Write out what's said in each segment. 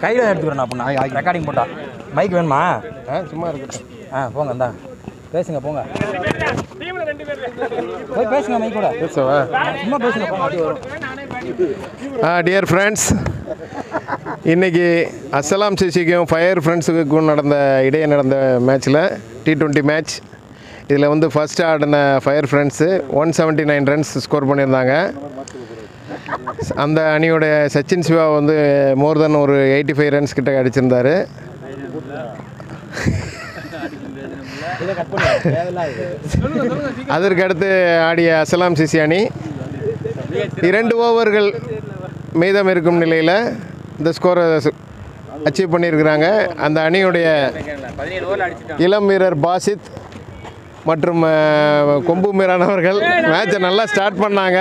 கையில் எடுத்துக்கிறேன் அப்போ நான் ரெக்கார்டிங் போட்டா மைக் வேணுமா? சும்மா இருக்கட்டும். போங்க இந்தா பேசுங்க போங்க போய் பேசுங்க மைக் கூட பேசவா? சும்மா பேசுங்க போங்க அப்படியே வரும். டியர் ஃப்ரெண்ட்ஸ், இன்றைக்கி அஸ்ஸலாம் சிசிக்கும் ஃபயர் ஃப்ரெண்ட்ஸுக்கும் இடையே நடந்த மேட்ச்சில் T20 மேட்ச். இதில் வந்து ஃபஸ்ட்டு ஆடின ஃபயர் ஃப்ரெண்ட்ஸு 179 ரன்ஸ் ஸ்கோர் பண்ணியிருந்தாங்க. அந்த அணியோடைய சச்சின் சிவா வந்து மோர் தென் ஒரு 85 ரன்ஸ் கிட்ட அடிச்சிருந்தார். அதற்கு அடுத்து ஆடிய அஸ்ஸலாம் சிசி அணி 2 ஓவர்கள் மீதம் இருக்கும் நிலையில் இந்த ஸ்கோரை அச்சீவ் பண்ணியிருக்கிறாங்க. அந்த அணியுடைய இளம் வீரர் பாசித் மற்றும் கொம்பு மீரான் அவர்கள் மேட்சை நல்லா ஸ்டார்ட் பண்ணாங்க.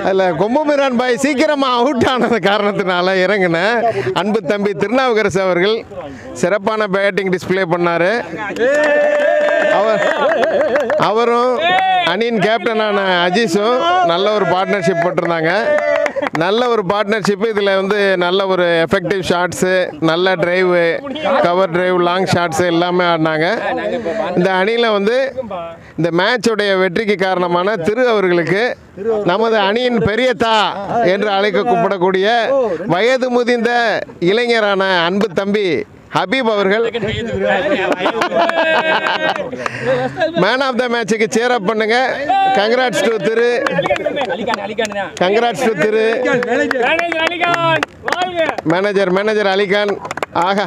அதில் கொம்பு மீரான் பாய் சீக்கிரமாக அவுட் ஆனது காரணத்தினால இறங்கின அன்பு தம்பி திருநாவுக்கரசு அவர்கள் சிறப்பான பேட்டிங் டிஸ்பிளே பண்ணார். அவரும் அணியின் கேப்டனான அஜீஸும் நல்ல ஒரு பார்ட்னர்ஷிப் போட்டிருந்தாங்க. நல்ல ஒரு பார்ட்னர்ஷிப்பு. இதில் வந்து நல்ல ஒரு எஃபெக்டிவ் ஷாட்ஸு, நல்ல drive, cover drive, long shots எல்லாமே ஆடினாங்க. இந்த அணியில் வந்து இந்த மேட்சுடைய வெற்றிக்கு காரணமான திரு அவர்களுக்கு நமது அணியின் பெரியதா என்று அழைக்கப்படக்கூடிய வயது முதிர்ந்த இளைஞரான அன்பு தம்பி ஹபீப் அவர்கள் man of the மேட்சுக்கு cheer up பண்ணுங்க. கங்க்ராட்ஸ் டு திரு, கங்க்ராட்ஸ் டு திரு மேனேஜர் அலிகான். ஆகா,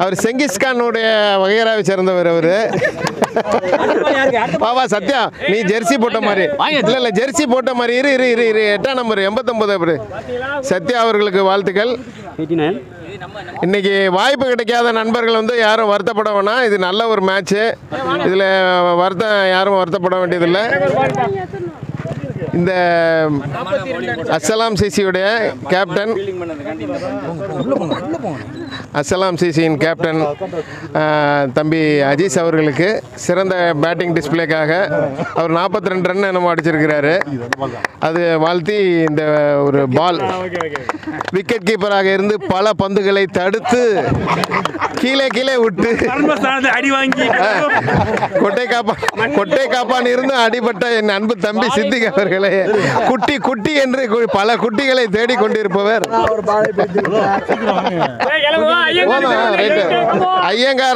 அவர் செங்கிஸ்கானுடைய வகையராவை சேர்ந்தவர். அவர் பாவா சத்யா, நீ ஜெர்சி போட்ட மாதிரி இல்லை ஜெர்சி போட்ட மாதிரி இரு 8ஆம் நம்பர் 89 சத்யா அவர்களுக்கு வாழ்த்துக்கள். இன்னைக்கு வாய்ப்பு கிடைக்காத நண்பர்கள் வந்து யாரும் வருத்தப்பட வேணாம். இது நல்ல ஒரு மேட்ச்சு. இதில் யாரும் வருத்தப்பட வேண்டியதில்லை. இந்த அஸ்ஸலாம் சிசியுடைய கேப்டன், அஸ்ஸலாம் சிசியின் கேப்டன் தம்பி அஜீஸ் அவர்களுக்கு சிறந்த பேட்டிங் டிஸ்பிளேக்காக அவர் 42 ரன் என்னமோ அடிச்சிருக்கிறாரு. அது வாழ்த்தி இந்த ஒரு பால் விக்கெட் கீப்பராக இருந்து பல பந்துகளை தடுத்து கீழே விட்டு கொட்டை காப்பான் இருந்து அடிபட்ட என் அன்பு தம்பி சித்திக் அவர்களே, குட்டி என்று பல குட்டிகளை தேடிக் கொண்டிருப்பவர் ஐயங்கார்.